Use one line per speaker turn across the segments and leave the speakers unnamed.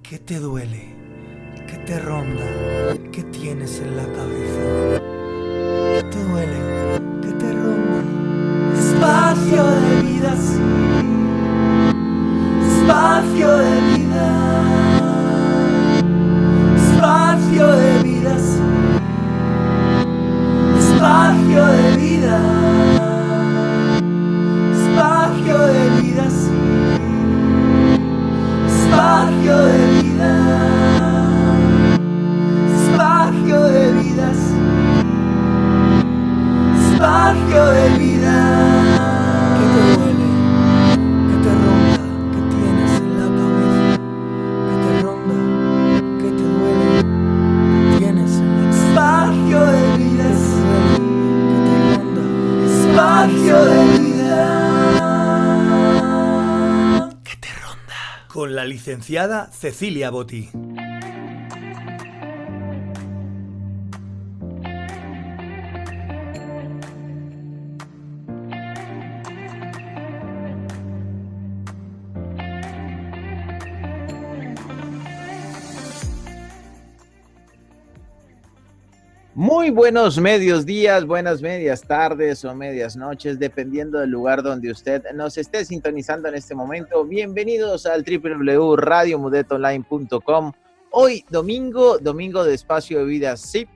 ¿Qué te duele? ¿Qué te ronda? ¿Qué tienes en la cabeza? ¿Qué te duele? ¿Qué te ronda? Espacio de vidas, espacio de vida, espacio de vidas, espacio de vida, espacio de vidas, espacio de vida, espacio de vidas, espacio de vida. ¿Qué te duele? ¿Qué te ronda? ¿Qué tienes en la cabeza? ¿Qué te ronda? ¿Qué te duele? ¿Qué tienes en la cabeza? Espacio de vidas. ¿Qué te ronda? Espacio de vida. ¿Qué te ronda? Con la licenciada Cecilia Botti.
Muy buenos medios días, buenas medias tardes o medias noches, dependiendo del lugar donde usted nos esté sintonizando en este momento. Bienvenidos al www.radiomudetonline.com. Hoy domingo de Espacio de Vida SIP,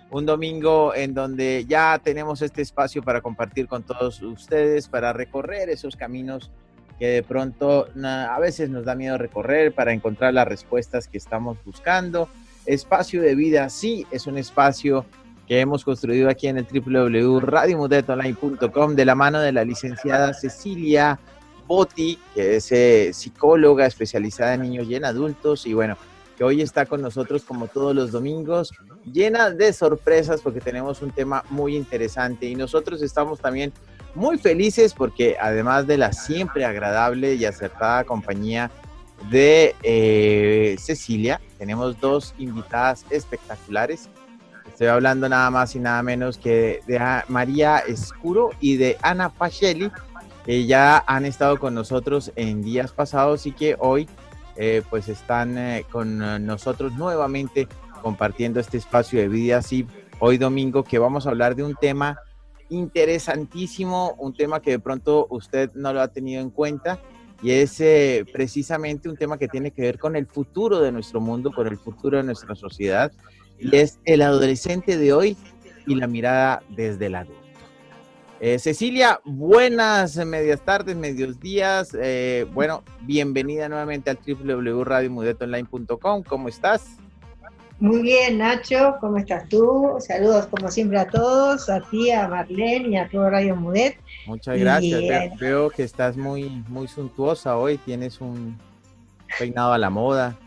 un domingo en donde ya tenemos este espacio para compartir con todos ustedes, para recorrer esos caminos que de pronto a veces nos da miedo recorrer para encontrar las respuestas que estamos buscando. Espacio de Vida sí es un espacio que hemos construido aquí en el www.radiomudetonline.com de la mano de la licenciada Cecilia Botti, que es psicóloga especializada en niños y en adultos, y bueno, que hoy está con nosotros como todos los domingos, llena de sorpresas porque tenemos un tema muy interesante y nosotros estamos también muy felices porque además de la siempre agradable y acertada compañía de Cecilia, tenemos dos invitadas espectaculares. Estoy hablando nada más y nada menos que de María Escuro y de Ana Facelli, que ya han estado con nosotros en días pasados y que hoy pues están con nosotros nuevamente compartiendo este espacio de vida así hoy domingo, que vamos a hablar de un tema interesantísimo, un tema que de pronto usted no lo ha tenido en cuenta. Y es precisamente un tema que tiene que ver con el futuro de nuestro mundo, con el futuro de nuestra sociedad, y es el adolescente de hoy y la mirada desde el adulto. Cecilia, buenas medias tardes, medios días. Bueno, bienvenida nuevamente al www.radiomudetonline.com. ¿Cómo estás?
Muy bien, Nacho, ¿cómo estás tú? Saludos como siempre a todos, a ti, a Marlene y a todo Radio Mudet.
Muchas gracias. Veo que estás muy suntuosa hoy, tienes un peinado a la moda.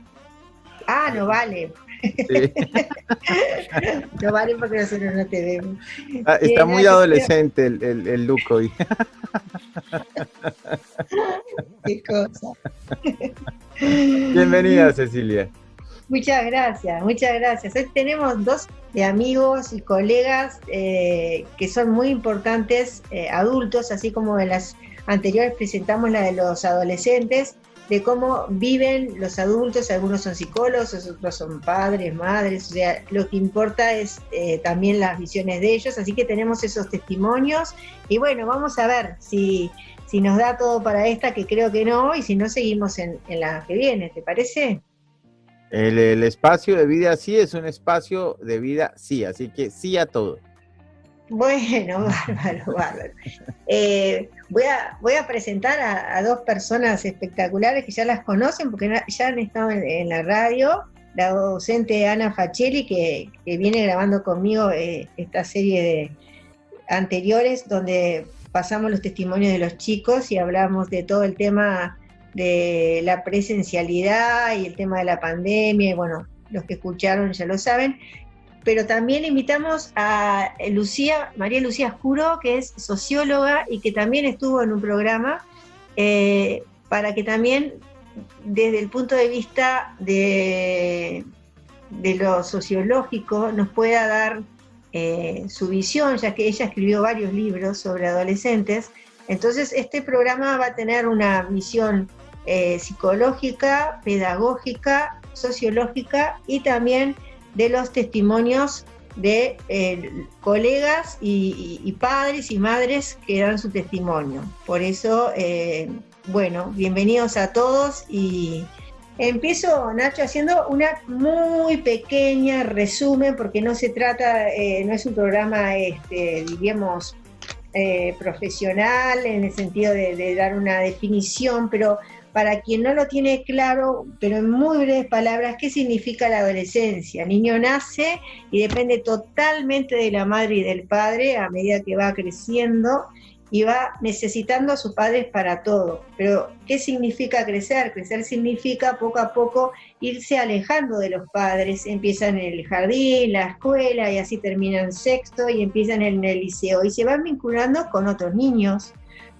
Ah, no vale. Sí. No vale porque nosotros no te vemos.
Está muy adolescente el look hoy.
Qué cosa.
Bienvenida, Cecilia.
Muchas gracias, muchas gracias. Hoy tenemos dos amigos y colegas que son muy importantes, adultos, así como en las anteriores presentamos la de los adolescentes, de cómo viven los adultos. Algunos son psicólogos, otros son padres, madres, o sea, lo que importa es también las visiones de ellos, así que tenemos esos testimonios y bueno, vamos a ver si nos da todo para esta, que creo que no, y si no seguimos en la que viene, ¿te parece?
El espacio de vida sí es un espacio de vida sí, así que sí a todo.
Bueno, bárbaro. Voy a presentar a dos personas espectaculares que ya las conocen porque ya han estado en la radio. La docente Ana Facelli, que viene grabando conmigo esta serie de anteriores donde pasamos los testimonios de los chicos y hablamos de todo el tema de la presencialidad y el tema de la pandemia, y bueno, los que escucharon ya lo saben, pero también invitamos a María Lucía Escuro, que es socióloga y que también estuvo en un programa, para que también desde el punto de vista de lo sociológico nos pueda dar su visión, ya que ella escribió varios libros sobre adolescentes. Entonces este programa va a tener una visión psicológica, pedagógica, sociológica y también de los testimonios de colegas y padres y madres que dan su testimonio. Por eso, bueno, bienvenidos a todos y empiezo, Nacho, haciendo una muy pequeña resumen porque no se trata, no es un programa, diríamos, profesional en el sentido de dar una definición, pero para quien no lo tiene claro, pero en muy breves palabras, ¿qué significa la adolescencia? El niño nace y depende totalmente de la madre y del padre a medida que va creciendo y va necesitando a sus padres para todo. Pero, ¿qué significa crecer? Crecer significa poco a poco irse alejando de los padres. Empiezan en el jardín, la escuela, y así terminan sexto y empiezan en el liceo. Y se van vinculando con otros niños,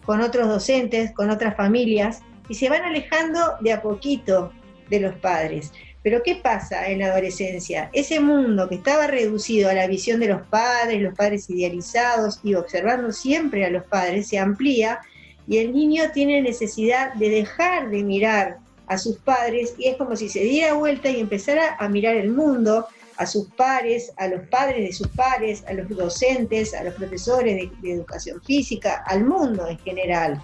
con otros docentes, con otras familias, y se van alejando de a poquito de los padres. Pero ¿qué pasa en la adolescencia? Ese mundo que estaba reducido a la visión de los padres idealizados y observando siempre a los padres, se amplía y el niño tiene necesidad de dejar de mirar a sus padres y es como si se diera vuelta y empezara a mirar el mundo, a sus pares, a los padres de sus pares, a los docentes, a los profesores de educación física, al mundo en general.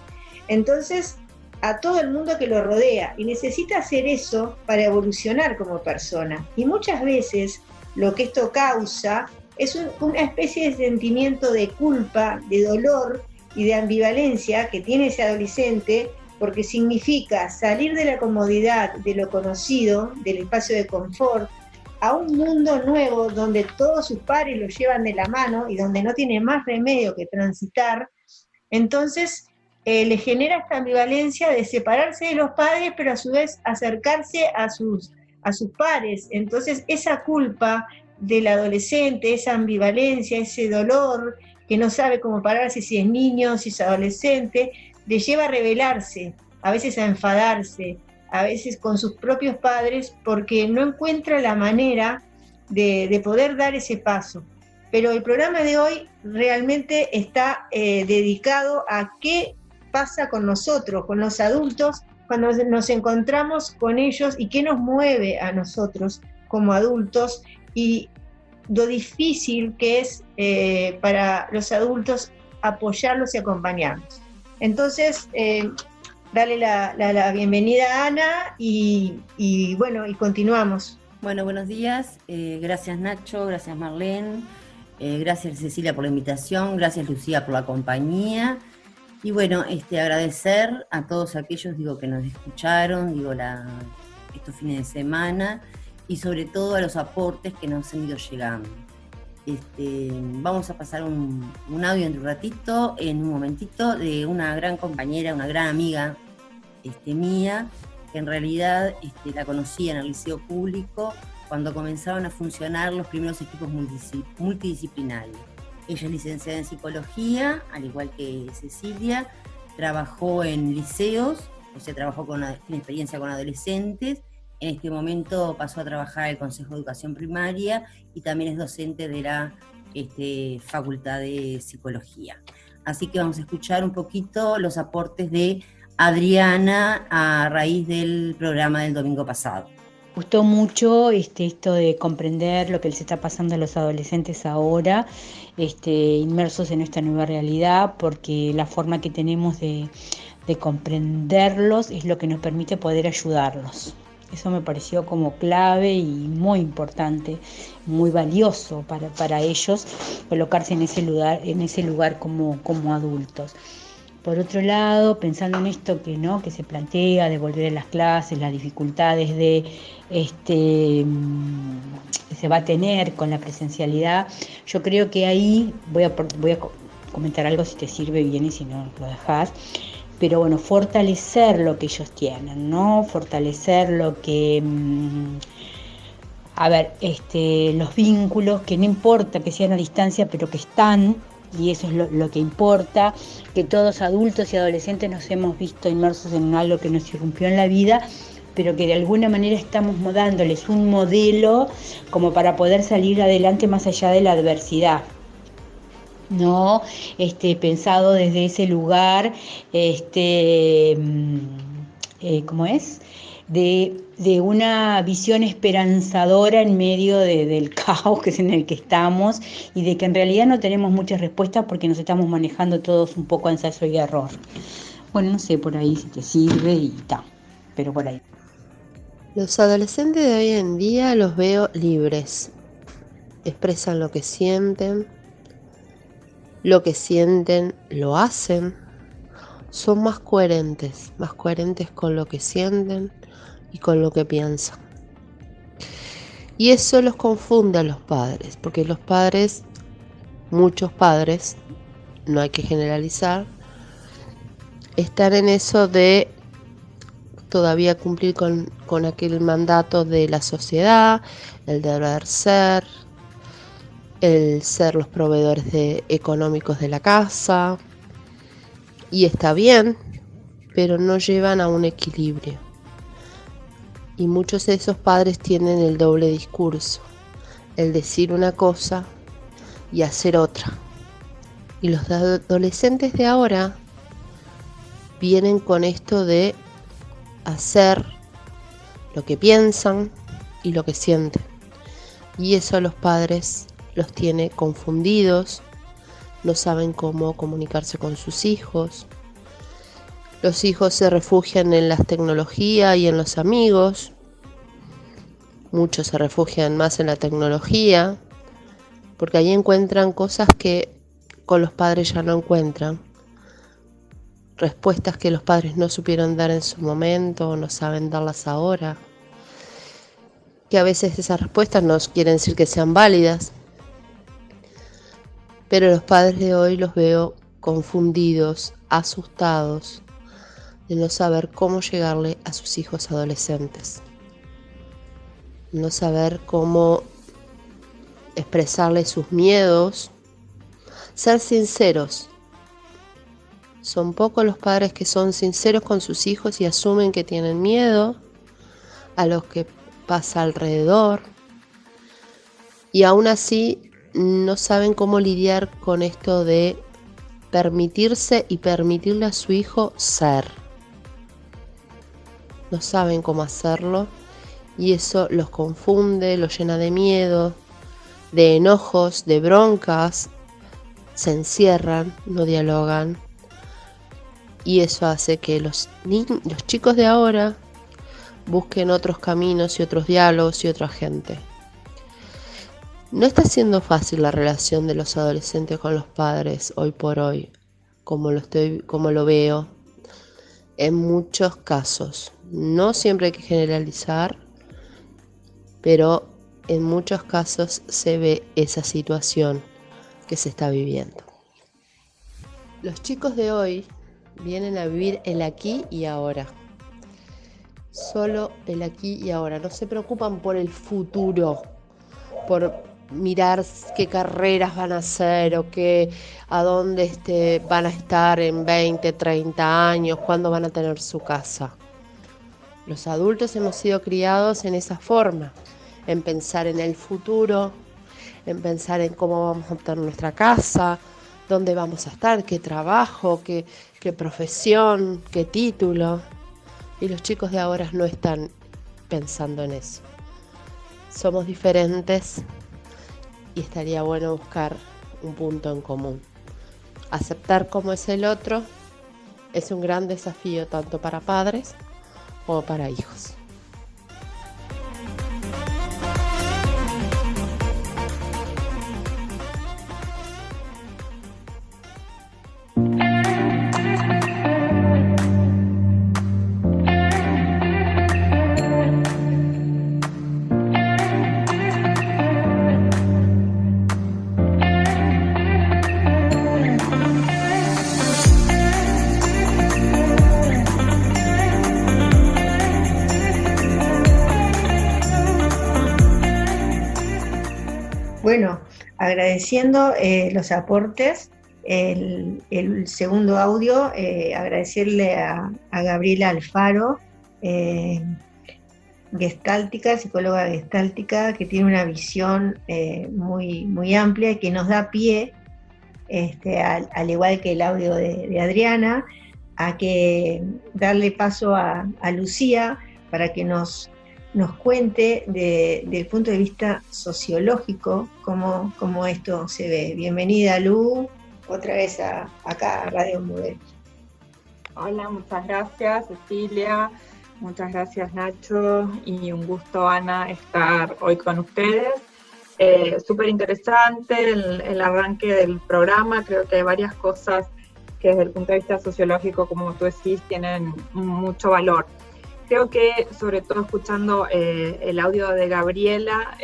Entonces, a todo el mundo que lo rodea y necesita hacer eso para evolucionar como persona. Y muchas veces lo que esto causa es una especie de sentimiento de culpa, de dolor y de ambivalencia que tiene ese adolescente porque significa salir de la comodidad, de lo conocido, del espacio de confort, a un mundo nuevo donde todos sus pares lo llevan de la mano y donde no tiene más remedio que transitar. Entonces, le genera esta ambivalencia de separarse de los padres, pero a su vez acercarse a sus pares. Entonces, esa culpa del adolescente, esa ambivalencia, ese dolor, que no sabe cómo pararse, si es niño, si es adolescente, le lleva a rebelarse, a veces a enfadarse, a veces con sus propios padres, porque no encuentra la manera de poder dar ese paso. Pero el programa de hoy realmente está dedicado a qué pasa con nosotros, con los adultos, cuando nos encontramos con ellos y qué nos mueve a nosotros como adultos y lo difícil que es para los adultos apoyarlos y acompañarlos. Entonces, dale la bienvenida a Ana y bueno, y continuamos.
Bueno, buenos días. Gracias Nacho, gracias Marlene, gracias Cecilia por la invitación, gracias Lucía por la compañía. Y bueno, agradecer a todos aquellos, que nos escucharon, estos fines de semana, y sobre todo a los aportes que nos han ido llegando. Vamos a pasar un audio en un ratito, en un momentito, de una gran compañera, una gran amiga mía, que en realidad la conocí en el liceo público cuando comenzaron a funcionar los primeros equipos multidisciplinarios. Ella es licenciada en psicología, al igual que Cecilia, trabajó en liceos, tiene experiencia con adolescentes. En este momento pasó a trabajar en el Consejo de Educación Primaria y también es docente de la Facultad de Psicología. Así que vamos a escuchar un poquito los aportes de Adriana a raíz del programa del domingo pasado.
Gustó mucho esto de comprender lo que les está pasando a los adolescentes ahora, inmersos en esta nueva realidad, porque la forma que tenemos de comprenderlos es lo que nos permite poder ayudarlos. Eso me pareció como clave y muy importante, muy valioso para ellos colocarse en ese lugar como adultos. Por otro lado, pensando en esto que se plantea de volver a las clases, las dificultades que se va a tener con la presencialidad, yo creo que ahí voy a comentar algo si te sirve bien y si no lo dejás. Pero bueno, fortalecer lo que ellos tienen, ¿no? Fortalecer lo que... los vínculos, que no importa que sean a distancia, pero que están, y eso es lo que importa, que todos adultos y adolescentes nos hemos visto inmersos en algo que nos irrumpió en la vida, pero que de alguna manera estamos dándoles un modelo como para poder salir adelante más allá de la adversidad. ¿No? Pensado desde ese lugar ¿cómo es? De una visión esperanzadora en medio del caos que es en el que estamos y de que en realidad no tenemos muchas respuestas porque nos estamos manejando todos un poco a ensayo y error. Bueno, no sé por ahí si te sirve y tal, pero por ahí.
Los adolescentes de hoy en día los veo libres. Expresan lo que sienten lo hacen. Son más coherentes con lo que sienten y con lo que piensan. Y eso los confunde a los padres, porque los padres, muchos padres, no hay que generalizar, están en eso de todavía cumplir con aquel mandato de la sociedad, el deber ser, el ser los proveedores económicos de la casa, y está bien, pero no llevan a un equilibrio. Y muchos de esos padres tienen el doble discurso, el decir una cosa y hacer otra. Y los adolescentes de ahora vienen con esto de hacer lo que piensan y lo que sienten. Y eso a los padres los tiene confundidos, no saben cómo comunicarse con sus hijos. Los hijos se refugian en las tecnologías y en los amigos. Muchos se refugian más en la tecnología, porque ahí encuentran cosas que con los padres ya no encuentran. Respuestas que los padres no supieron dar en su momento o no saben darlas ahora. Que a veces esas respuestas no quieren decir que sean válidas. Pero los padres de hoy los veo confundidos, asustados, de no saber cómo llegarle a sus hijos adolescentes. No saber cómo expresarles sus miedos, ser sinceros. Son pocos los padres que son sinceros con sus hijos y asumen que tienen miedo a lo que pasa alrededor. Y aún así no saben cómo lidiar con esto de permitirse y permitirle a su hijo ser. No saben cómo hacerlo y eso los confunde, los llena de miedo, de enojos, de broncas, se encierran, no dialogan y eso hace que los chicos de ahora busquen otros caminos y otros diálogos y otra gente. No está siendo fácil la relación de los adolescentes con los padres hoy por hoy, como lo veo en muchos casos. No siempre hay que generalizar, pero en muchos casos se ve esa situación que se está viviendo. Los chicos de hoy vienen a vivir el aquí y ahora. Solo el aquí y ahora. No se preocupan por el futuro, por mirar qué carreras van a hacer o a dónde van a estar en 20, 30 años, cuándo van a tener su casa. Los adultos hemos sido criados en esa forma, en pensar en el futuro, en pensar en cómo vamos a obtener nuestra casa, dónde vamos a estar, qué trabajo, qué profesión, qué título. Y los chicos de ahora no están pensando en eso. Somos diferentes y estaría bueno buscar un punto en común. Aceptar cómo es el otro es un gran desafío tanto para padres como para hijos.
Bueno, agradeciendo los aportes, el segundo audio, agradecerle a Gabriela Alfaro, gestáltica, psicóloga gestáltica, que tiene una visión muy, muy amplia y que nos da pie, al igual que el audio de Adriana, darle paso a Lucía para que nos cuente desde el punto de vista sociológico cómo esto se ve. Bienvenida, Lu, otra vez acá a Radio Moodle.
Hola, muchas gracias, Cecilia, muchas gracias, Nacho, y un gusto, Ana, estar hoy con ustedes. Súper interesante el arranque del programa. Creo que hay varias cosas que desde el punto de vista sociológico, como tú decís, tienen mucho valor. Creo que, sobre todo escuchando el audio de Gabriela,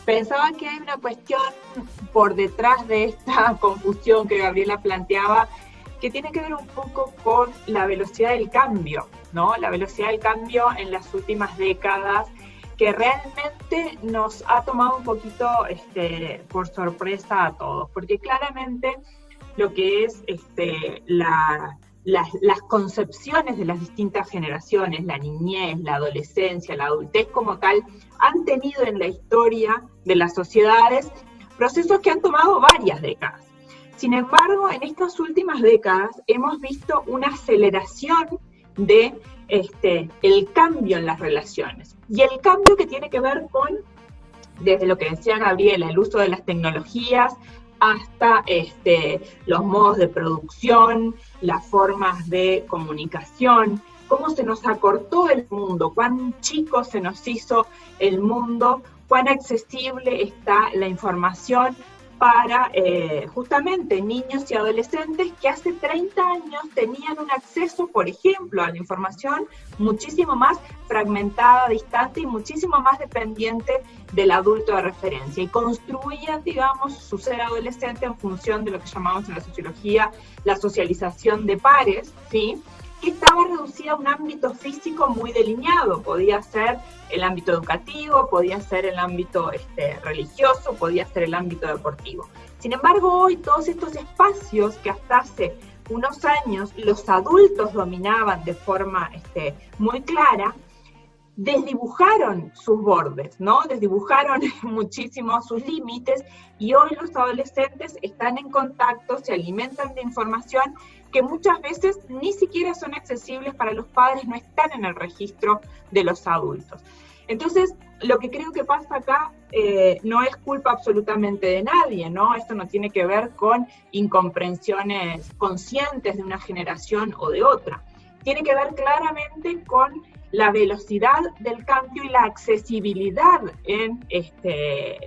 pensaba que hay una cuestión por detrás de esta confusión que Gabriela planteaba, que tiene que ver un poco con la velocidad del cambio, ¿no? La velocidad del cambio en las últimas décadas, que realmente nos ha tomado un poquito por sorpresa a todos, porque claramente lo que es las concepciones de las distintas generaciones, la niñez, la adolescencia, la adultez como tal, han tenido en la historia de las sociedades procesos que han tomado varias décadas. Sin embargo, en estas últimas décadas hemos visto una aceleración de el cambio en las relaciones. Y el cambio que tiene que ver con, desde lo que decía Gabriela, el uso de las tecnologías, hasta los modos de producción, las formas de comunicación, cómo se nos acortó el mundo, cuán chico se nos hizo el mundo, cuán accesible está la información para justamente niños y adolescentes que hace 30 años tenían un acceso, por ejemplo, a la información muchísimo más fragmentada, distante y muchísimo más dependiente del adulto de referencia, y construían, digamos, su ser adolescente en función de lo que llamamos en la sociología la socialización de pares, ¿sí?, que estaba reducida a un ámbito físico muy delineado. Podía ser el ámbito educativo, podía ser el ámbito religioso, podía ser el ámbito deportivo. Sin embargo, hoy todos estos espacios que hasta hace unos años los adultos dominaban de forma muy clara, desdibujaron sus bordes, ¿no? Desdibujaron muchísimo sus límites, y hoy los adolescentes están en contacto, se alimentan de información que muchas veces ni siquiera son accesibles para los padres, no están en el registro de los adultos. Entonces, lo que creo que pasa acá no es culpa absolutamente de nadie, ¿no? Esto no tiene que ver con incomprensiones conscientes de una generación o de otra. Tiene que ver claramente con la velocidad del cambio y la accesibilidad en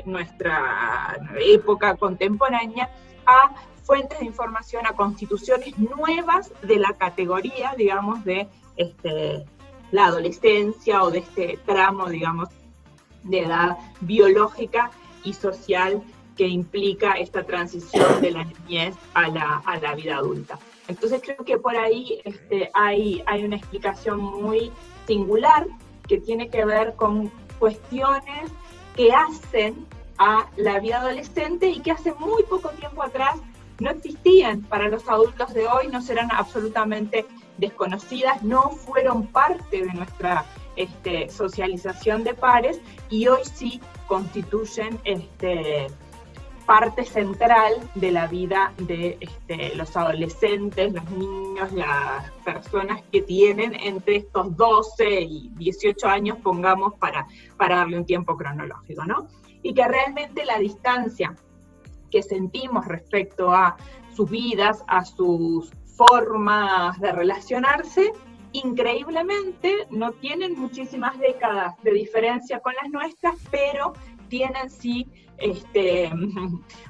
nuestra época contemporánea a fuentes de información, a constituciones nuevas de la categoría, digamos, de la adolescencia o de este tramo, digamos, de edad biológica y social que implica esta transición de la niñez a la vida adulta. Entonces creo que por ahí hay una explicación muy singular que tiene que ver con cuestiones que hacen a la vida adolescente y que hace muy poco tiempo atrás no existían para los adultos de hoy, no serán absolutamente desconocidas, no fueron parte de nuestra socialización de pares, y hoy sí constituyen parte central de la vida de los adolescentes, los niños, las personas que tienen entre estos 12 y 18 años, pongamos, para darle un tiempo cronológico, ¿no? Y que realmente la distancia que sentimos respecto a sus vidas, a sus formas de relacionarse, increíblemente no tienen muchísimas décadas de diferencia con las nuestras, pero tienen sí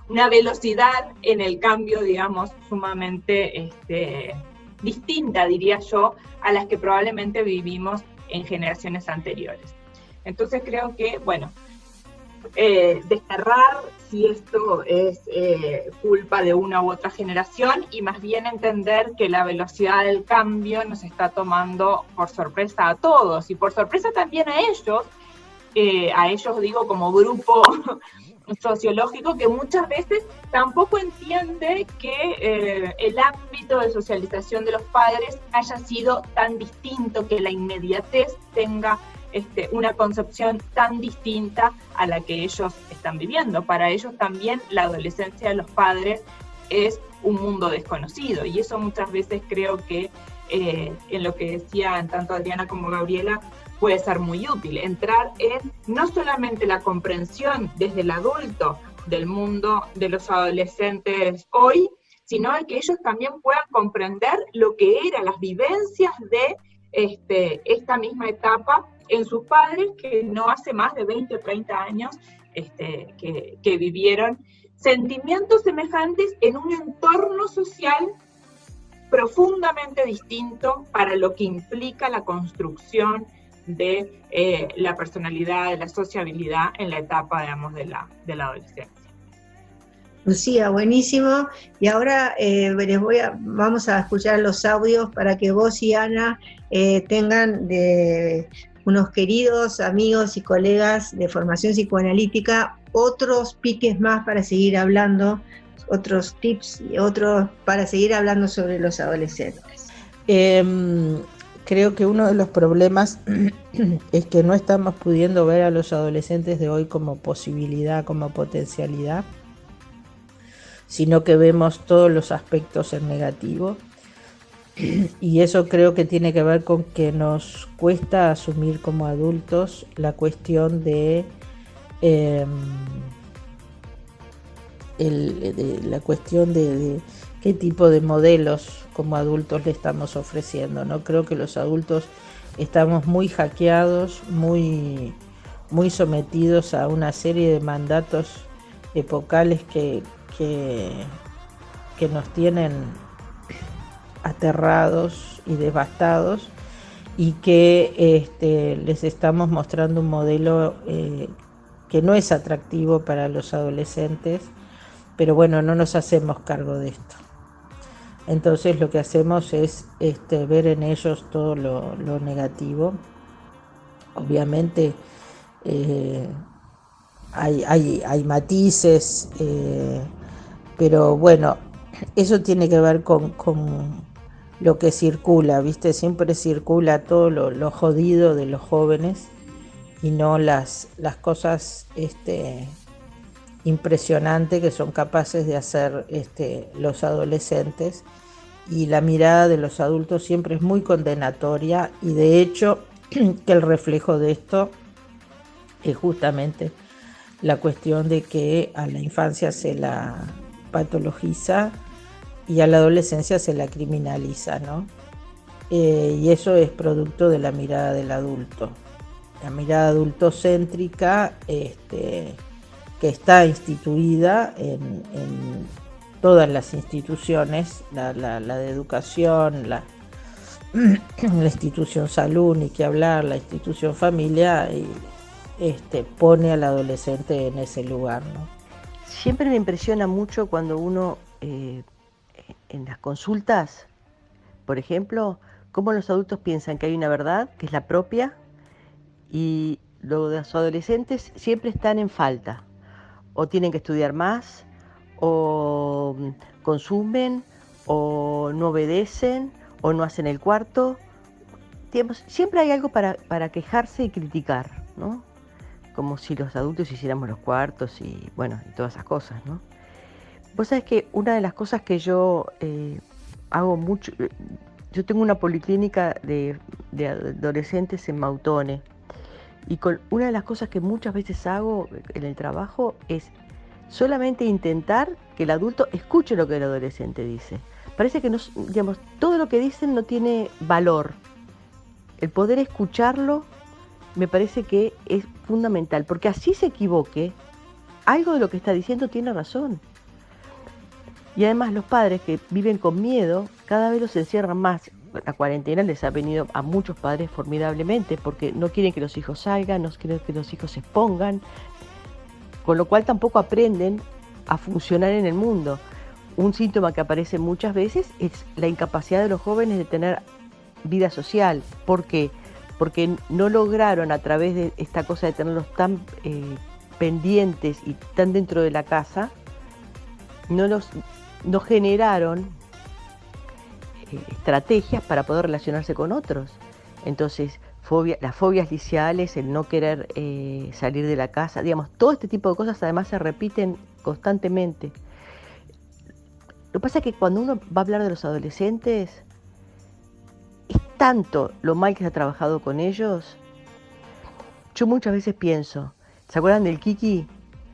una velocidad en el cambio, digamos, sumamente distinta, diría yo, a las que probablemente vivimos en generaciones anteriores. Entonces creo que, bueno, desterrar si esto es culpa de una u otra generación, y más bien entender que la velocidad del cambio nos está tomando por sorpresa a todos, y por sorpresa también a ellos digo como grupo sociológico, que muchas veces tampoco entiende que el ámbito de socialización de los padres haya sido tan distinto, que la inmediatez tenga una concepción tan distinta a la que ellos están viviendo. Para ellos también la adolescencia de los padres es un mundo desconocido. Y eso muchas veces creo que en lo que decían tanto Adriana como Gabriela puede ser muy útil, entrar en no solamente la comprensión desde el adulto del mundo de los adolescentes hoy, sino de que ellos también puedan comprender lo que eran las vivencias de esta misma etapa en sus padres, que no hace más de 20 o 30 años que vivieron sentimientos semejantes en un entorno social profundamente distinto para lo que implica la construcción de la personalidad, de la sociabilidad en la etapa, digamos, de la adolescencia.
Lucía, buenísimo. Y ahora vamos a escuchar los audios para que vos y Ana tengan de unos queridos amigos y colegas de formación psicoanalítica otros piques más para seguir hablando, otros tips y otros para seguir hablando sobre los adolescentes.
Creo que uno de los problemas es que no estamos pudiendo ver a los adolescentes de hoy como posibilidad, como potencialidad, sino que vemos todos los aspectos en negativo. Y eso creo que tiene que ver con que nos cuesta asumir como adultos la cuestión de la cuestión de qué tipo de modelos como adultos le estamos ofreciendo, ¿no? Creo que los adultos estamos muy hackeados, muy sometidos a una serie de mandatos epocales que nos tienen aterrados y devastados, y que les estamos mostrando un modelo que no es atractivo para los adolescentes, pero bueno, no nos hacemos cargo de esto. Entonces lo que hacemos es ver en ellos todo lo negativo. Obviamente hay matices, pero bueno, eso tiene que ver con lo que circula, ¿viste? Siempre circula todo lo jodido de los jóvenes y no las cosas impresionantes que son capaces de hacer los adolescentes. Y la mirada de los adultos siempre es muy condenatoria, y de hecho que el reflejo de esto es justamente la cuestión de que a la infancia se la patologiza y a la adolescencia se la criminaliza, ¿no? Y eso es producto de la mirada del adulto, la mirada adultocéntrica que está instituida en todas las instituciones, la de educación, la institución salud, ni que hablar, la institución familia, y pone al adolescente en ese lugar, ¿no?
Siempre me impresiona mucho cuando uno en las consultas, por ejemplo, cómo los adultos piensan que hay una verdad, que es la propia, y los adolescentes siempre están en falta, o tienen que estudiar más, o consumen, o no obedecen, o no hacen el cuarto. Siempre hay algo para quejarse y criticar, ¿no? Como si los adultos hiciéramos los cuartos y bueno, y todas esas cosas, ¿no? Vos sabés que una de las cosas que yo hago mucho, yo tengo una policlínica de adolescentes en Mautone, y una de las cosas que muchas veces hago en el trabajo es solamente intentar que el adulto escuche lo que el adolescente dice. Parece que todo lo que dicen no tiene valor. El poder escucharlo me parece que es fundamental, porque así se equivoque, algo de lo que está diciendo tiene razón. Y además los padres que viven con miedo, cada vez los encierran más. La cuarentena les ha venido a muchos padres formidablemente, porque no quieren que los hijos salgan, no quieren que los hijos se expongan, con lo cual tampoco aprenden a funcionar en el mundo. Un síntoma que aparece muchas veces es la incapacidad de los jóvenes de tener vida social. ¿Por qué? Porque no lograron, a través de esta cosa de tenerlos tan pendientes y tan dentro de la casa, no generaron estrategias para poder relacionarse con otros. Entonces, las fobias liceales, el no querer salir de la casa, digamos, todo este tipo de cosas además se repiten constantemente. Lo que pasa es que cuando uno va a hablar de los adolescentes, es tanto lo mal que se ha trabajado con ellos. Yo muchas veces pienso, ¿se acuerdan del Kiki?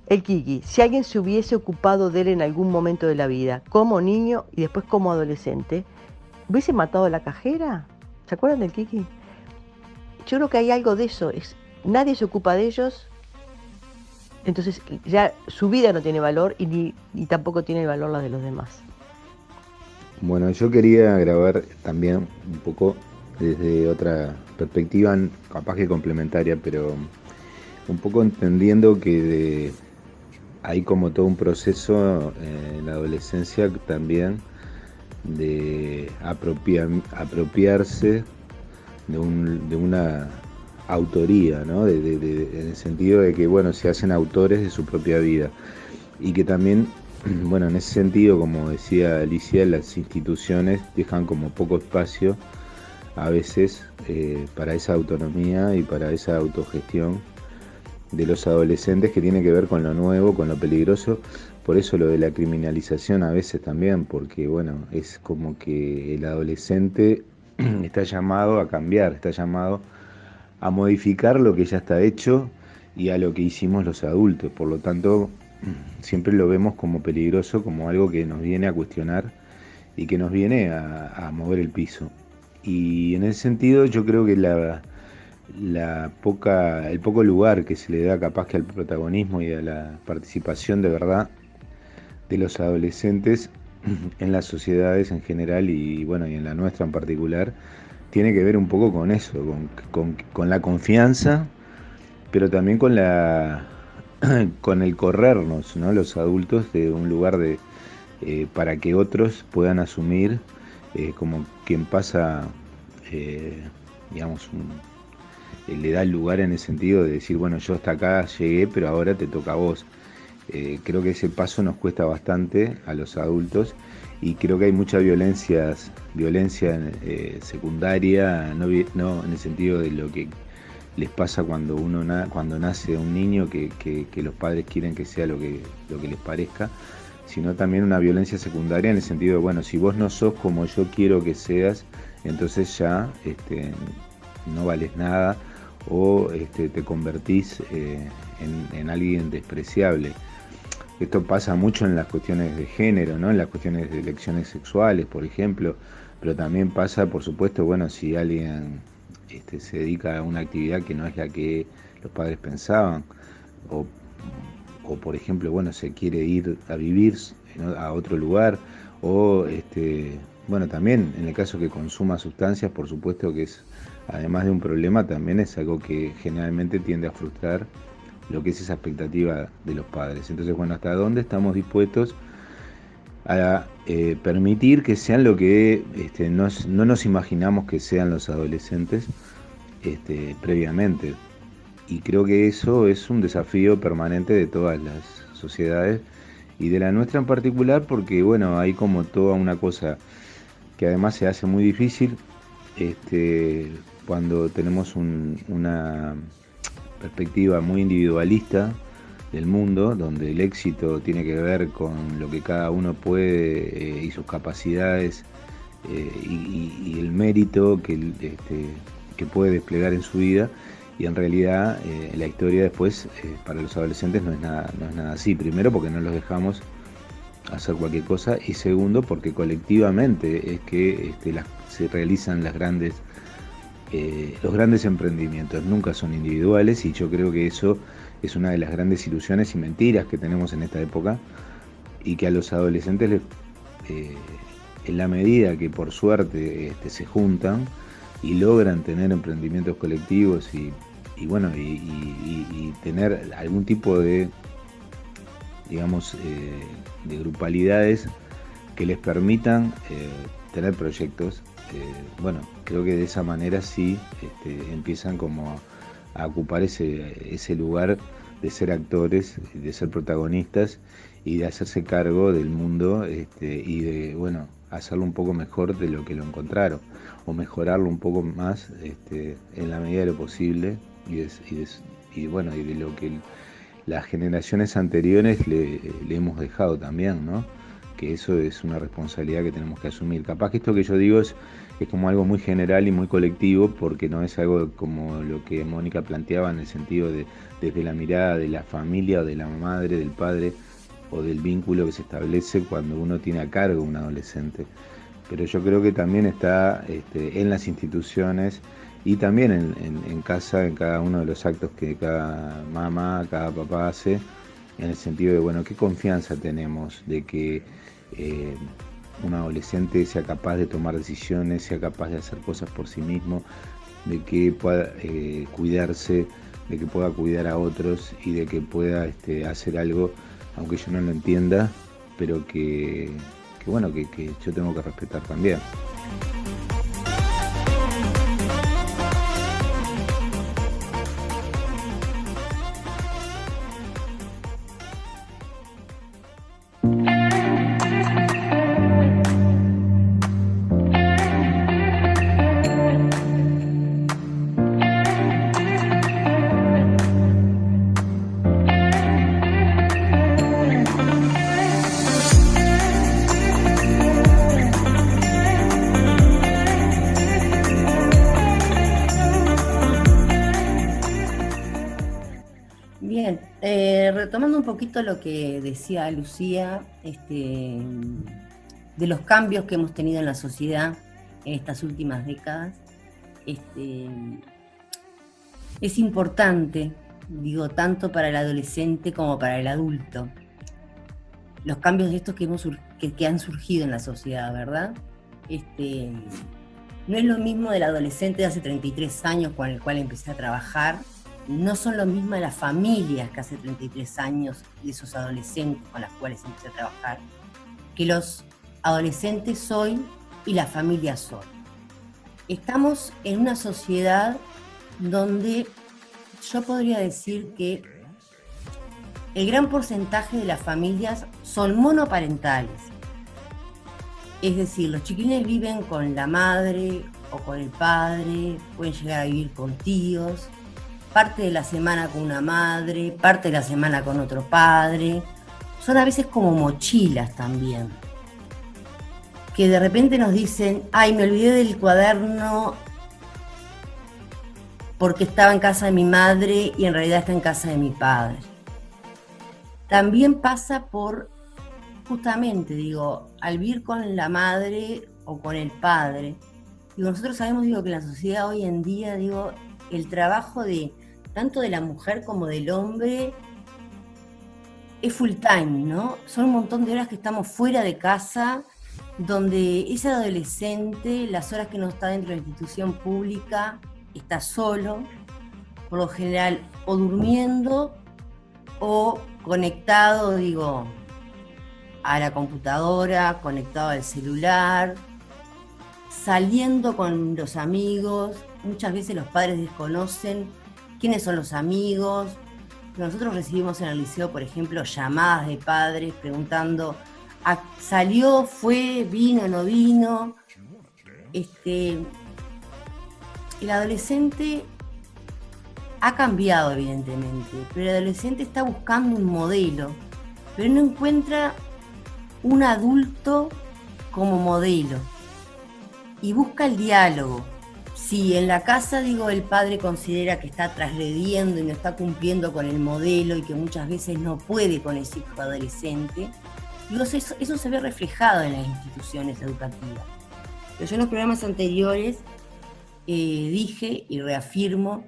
El Kiki, si alguien se hubiese ocupado de él en algún momento de la vida, como niño y después como adolescente, ¿hubiese matado a la cajera? ¿Se acuerdan del Kiki? Yo creo que hay algo de eso, nadie se ocupa de ellos, entonces ya su vida no tiene valor y tampoco tiene valor la de los demás.
Bueno, yo quería grabar también un poco desde otra perspectiva, capaz que complementaria, pero un poco entendiendo que hay como todo un proceso en la adolescencia también de apropiarse de una autoría, ¿no? En el sentido de que, bueno, se hacen autores de su propia vida y que también, bueno, en ese sentido, como decía Alicia, las instituciones dejan como poco espacio a veces para esa autonomía y para esa autogestión de los adolescentes, que tiene que ver con lo nuevo, con lo peligroso. Por eso lo de la criminalización a veces también, porque bueno, es como que el adolescente está llamado a cambiar, está llamado a modificar lo que ya está hecho y a lo que hicimos los adultos. Por lo tanto, siempre lo vemos como peligroso, como algo que nos viene a cuestionar y que nos viene a mover el piso. Y en ese sentido yo creo que el poco lugar que se le da capaz que al protagonismo y a la participación de verdad de los adolescentes en las sociedades en general y bueno, y en la nuestra en particular, tiene que ver un poco con eso, con la confianza, pero también con el corrernos, ¿no? Los adultos de un lugar para que otros puedan asumir como quien pasa, digamos, le da el lugar en el sentido de decir, bueno, yo hasta acá llegué, pero ahora te toca a vos. Creo que ese paso nos cuesta bastante a los adultos y creo que hay mucha violencia secundaria, no en el sentido de lo que les pasa cuando nace un niño, que los padres quieren que sea lo que les parezca, sino también una violencia secundaria en el sentido de, bueno, si vos no sos como yo quiero que seas, entonces ya no vales nada o te convertís en alguien despreciable. Esto pasa mucho en las cuestiones de género, ¿no? En las cuestiones de elecciones sexuales, por ejemplo, pero también pasa, por supuesto, bueno, si alguien se dedica a una actividad que no es la que los padres pensaban, o por ejemplo, bueno, se quiere ir a vivir, ¿no?, a otro lugar, o bueno, también en el caso que consuma sustancias, por supuesto que es, además de un problema, también es algo que generalmente tiende a frustrar lo que es esa expectativa de los padres. Entonces, bueno, ¿hasta dónde estamos dispuestos a permitir que sean lo que no nos imaginamos que sean los adolescentes previamente? Y creo que eso es un desafío permanente de todas las sociedades y de la nuestra en particular, porque bueno, hay como toda una cosa que además se hace muy difícil cuando tenemos una perspectiva muy individualista del mundo, donde el éxito tiene que ver con lo que cada uno puede y sus capacidades y el mérito que puede desplegar en su vida. Y en realidad la historia después para los adolescentes no es nada así. Primero porque no los dejamos hacer cualquier cosa y segundo porque colectivamente es que se realizan los grandes emprendimientos. Nunca son individuales y yo creo que eso es una de las grandes ilusiones y mentiras que tenemos en esta época y que a los adolescentes en la medida que por suerte se juntan y logran tener emprendimientos colectivos y tener algún tipo de, digamos, de grupalidades que les permitan tener proyectos. Bueno, creo que de esa manera sí empiezan como a ocupar ese lugar de ser actores, de ser protagonistas y de hacerse cargo del mundo y de, bueno, hacerlo un poco mejor de lo que lo encontraron o mejorarlo un poco más en la medida de lo posible y de lo que las generaciones anteriores le hemos dejado también, ¿no? que eso es una responsabilidad que tenemos que asumir. Capaz que esto que yo digo es como algo muy general y muy colectivo, porque no es algo como lo que Mónica planteaba en el sentido de desde la mirada de la familia o de la madre, del padre o del vínculo que se establece cuando uno tiene a cargo un adolescente. Pero yo creo que también está en las instituciones y también en casa, en cada uno de los actos que cada mamá, cada papá hace, en el sentido de, bueno, qué confianza tenemos de que un adolescente sea capaz de tomar decisiones, sea capaz de hacer cosas por sí mismo, de que pueda cuidarse, de que pueda cuidar a otros y de que pueda hacer algo, aunque yo no lo entienda, pero que bueno, que yo tengo que respetar también.
Bien, retomando un poquito lo que decía Lucía, de los cambios que hemos tenido en la sociedad en estas últimas décadas, es importante, digo, tanto para el adolescente como para el adulto, los cambios de estos que han surgido en la sociedad, ¿verdad? No es lo mismo del adolescente de hace 33 años con el cual empecé a trabajar, no son lo mismo las familias que hace 33 años de esos adolescentes con las cuales empecé a trabajar, que los adolescentes hoy y las familias hoy. Estamos en una sociedad donde yo podría decir que el gran porcentaje de las familias son monoparentales. Es decir, los chiquilines viven con la madre o con el padre, pueden llegar a vivir con tíos, parte de la semana con una madre, parte de la semana con otro padre. Son a veces como mochilas también, que de repente nos dicen, ay, me olvidé del cuaderno porque estaba en casa de mi madre y en realidad está en casa de mi padre. También pasa por, justamente, digo, al vivir con la madre o con el padre, digo, nosotros sabemos, digo, que en la sociedad hoy en día, digo, el trabajo de tanto de la mujer como del hombre es full time, ¿no? Son un montón de horas que estamos fuera de casa, donde ese adolescente, las horas que no está dentro de la institución pública, está solo, por lo general o durmiendo o conectado, digo, a la computadora, conectado al celular, saliendo con los amigos. Muchas veces los padres desconocen quiénes son los amigos. Nosotros recibimos en el liceo, por ejemplo, llamadas de padres preguntando, ¿salió, fue, vino, no vino? El adolescente ha cambiado, evidentemente, pero el adolescente está buscando un modelo, pero no encuentra un adulto como modelo y busca el diálogo. Si en la casa, digo, el padre considera que está transgrediendo y no está cumpliendo con el modelo y que muchas veces no puede con ese hijo adolescente, digo, eso se ve reflejado en las instituciones educativas. Pero yo en los programas anteriores dije y reafirmo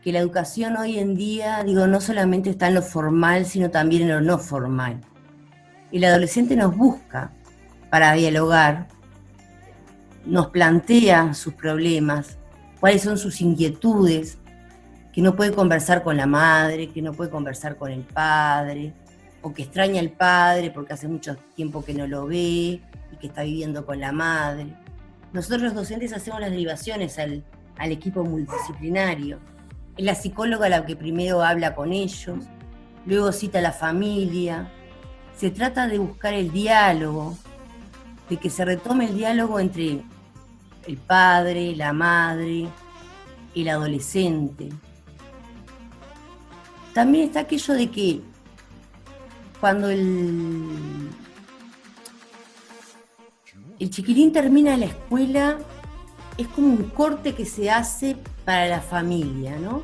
que la educación hoy en día, digo, no solamente está en lo formal, sino también en lo no formal. El adolescente nos busca para dialogar, nos plantea sus problemas, cuáles son sus inquietudes, que no puede conversar con la madre, que no puede conversar con el padre, o que extraña al padre porque hace mucho tiempo que no lo ve y que está viviendo con la madre. Nosotros los docentes hacemos las derivaciones al equipo multidisciplinario. Es la psicóloga la que primero habla con ellos, luego cita a la familia. Se trata de buscar el diálogo, de que se retome el diálogo entre el padre, la madre, el adolescente. También está aquello de que cuando el chiquilín termina la escuela, es como un corte que se hace para la familia, ¿no?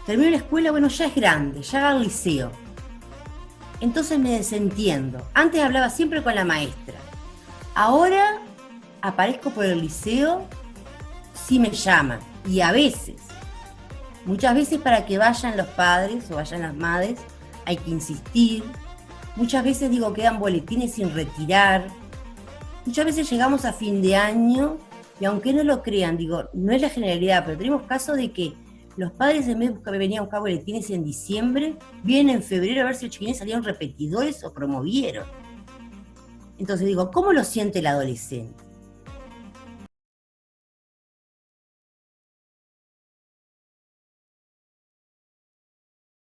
Termina la escuela, bueno, ya es grande, ya va al liceo. Entonces me desentiendo. Antes hablaba siempre con la maestra. Ahora aparezco por el liceo si me llaman. Y a veces, muchas veces para que vayan los padres o vayan las madres, hay que insistir. Muchas veces digo quedan boletines sin retirar. Muchas veces llegamos a fin de año y aunque no lo crean, digo, no es la generalidad, pero tenemos casos de que los padres en vez de venir a buscar boletines en diciembre, vienen en febrero a ver si los chiquilines salieron repetidores o promovieron. Entonces digo, ¿cómo lo siente el adolescente?